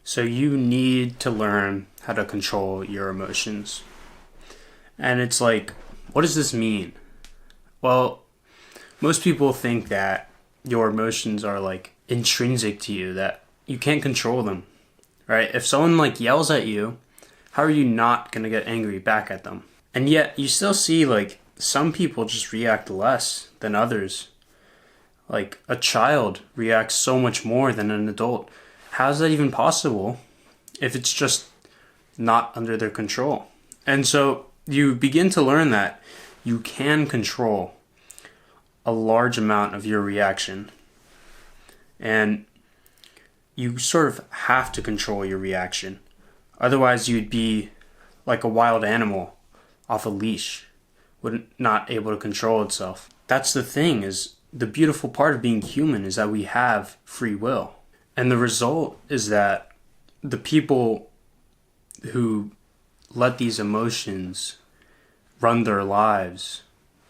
So you need to learn how to control your emotions. And it's like, what does this mean? Well, most people think that your emotions are like intrinsic to you, that you can't control them, right? If someone like yells at you, how are you not going to get angry back at them? And yet you still see like some people just react less than others. Like a child reacts so much more than an adult. How is that even possible if it's just not under their control? And so you begin to learn that you can control a large amount of your reaction. And you sort of have to control your reaction. Otherwise, you'd be like a wild animal off a leash, not able to control itself. That's the thing, is the beautiful part of being human is that we have free will. And the result is that the people who let these emotions run their lives,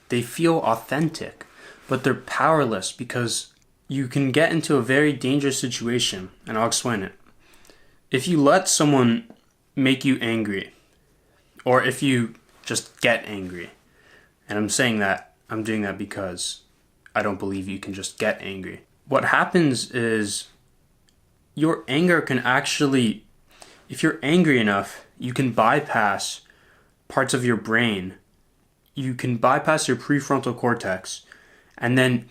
they feel authentic, but they're powerless because you can get into a very dangerous situation, and I'll explain it. If you let someone make you angry, or if you just get angry, and I'm doing that because I don't believe you can just get angry. What happens is your anger can actually, if you're angry enough, you can bypass parts of your brain. You can bypass your prefrontal cortex, and then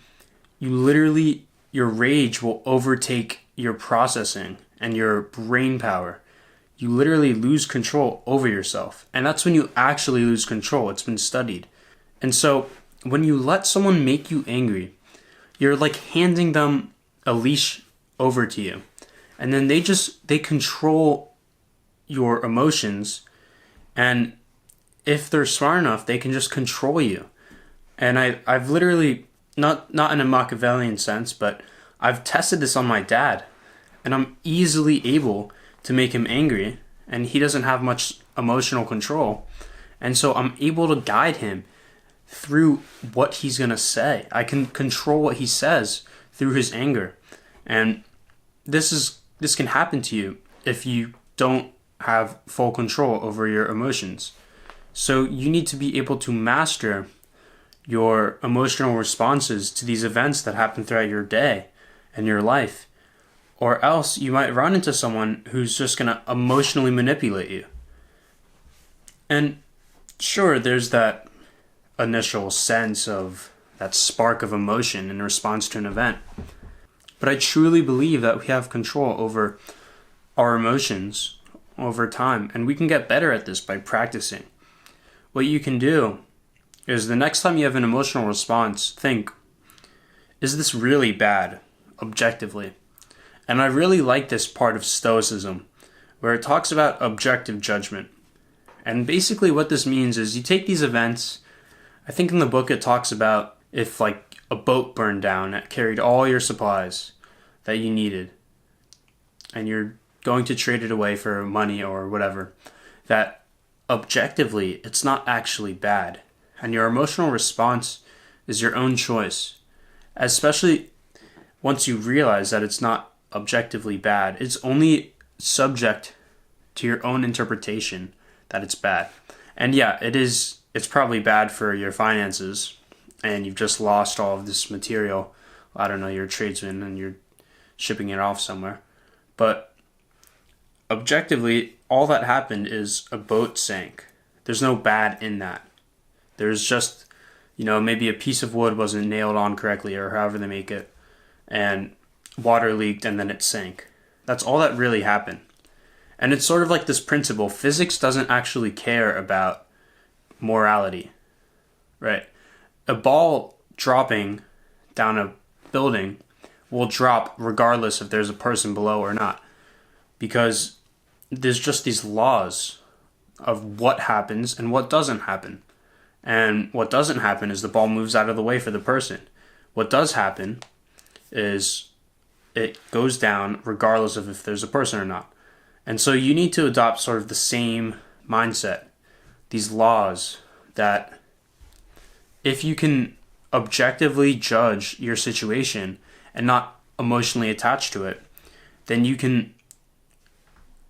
your rage will overtake your processing and your brain power. You literally lose control over yourself. And that's when you actually lose control. It's been studied. And so when you let someone make you angry, you're like handing them a leash over to you. And then they control your emotions. And if they're smart enough, they can just control you. And I've literally, not in a Machiavellian sense, but I've tested this on my dad. And I'm easily able to make him angry. And he doesn't have much emotional control. And so I'm able to guide him through what he's going to say. I can control what he says through his anger. And this can happen to you if you don't have full control over your emotions. So you need to be able to master your emotional responses to these events that happen throughout your day and your life. Or else you might run into someone who's just going to emotionally manipulate you. And sure, there's that initial sense of that spark of emotion in response to an event. But I truly believe that we have control over our emotions over time, and we can get better at this by practicing. What you can do is the next time you have an emotional response, think, is this really bad, objectively? And I really like this part of Stoicism, where it talks about objective judgment. And basically what this means is you take these events. I think in the book it talks about if like a boat burned down that carried all your supplies that you needed, and you're going to trade it away for money or whatever, that objectively it's not actually bad. And your emotional response is your own choice. Especially once you realize that it's not objectively bad, it's only subject to your own interpretation that it's bad. And yeah, it's probably bad for your finances, and you've just lost all of this material. I don't know, you're a tradesman and you're shipping it off somewhere. But objectively, all that happened is a boat sank. There's no bad in that. There's just, maybe a piece of wood wasn't nailed on correctly, or however they make it, and water leaked and then it sank. That's all that really happened. And it's sort of like this principle. Physics doesn't actually care about morality, right? A ball dropping down a building will drop regardless if there's a person below or not, because there's just these laws of what happens and what doesn't happen. And what doesn't happen is the ball moves out of the way for the person. What does happen is it goes down regardless of if there's a person or not. And so you need to adopt sort of the same mindset, these laws, that if you can objectively judge your situation and not emotionally attach to it, then you can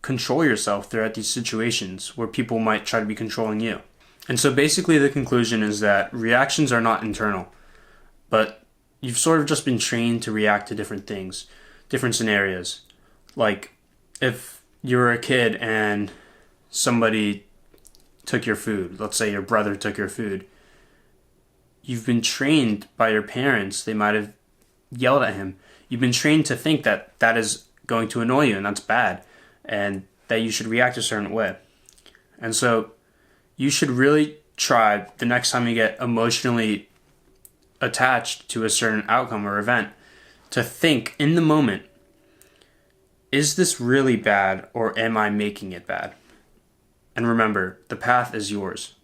control yourself throughout these situations where people might try to be controlling you. And so basically the conclusion is that reactions are not internal, but you've sort of just been trained to react to different things, different scenarios. Like if you were a kid and somebody took your food, let's say your brother took your food, you've been trained by your parents, they might have yelled at him. You've been trained to think that that is going to annoy you and that's bad and that you should react a certain way. And so you should really try the next time you get emotionally attached to a certain outcome or event to think in the moment, is this really bad or am I making it bad? And remember, the path is yours.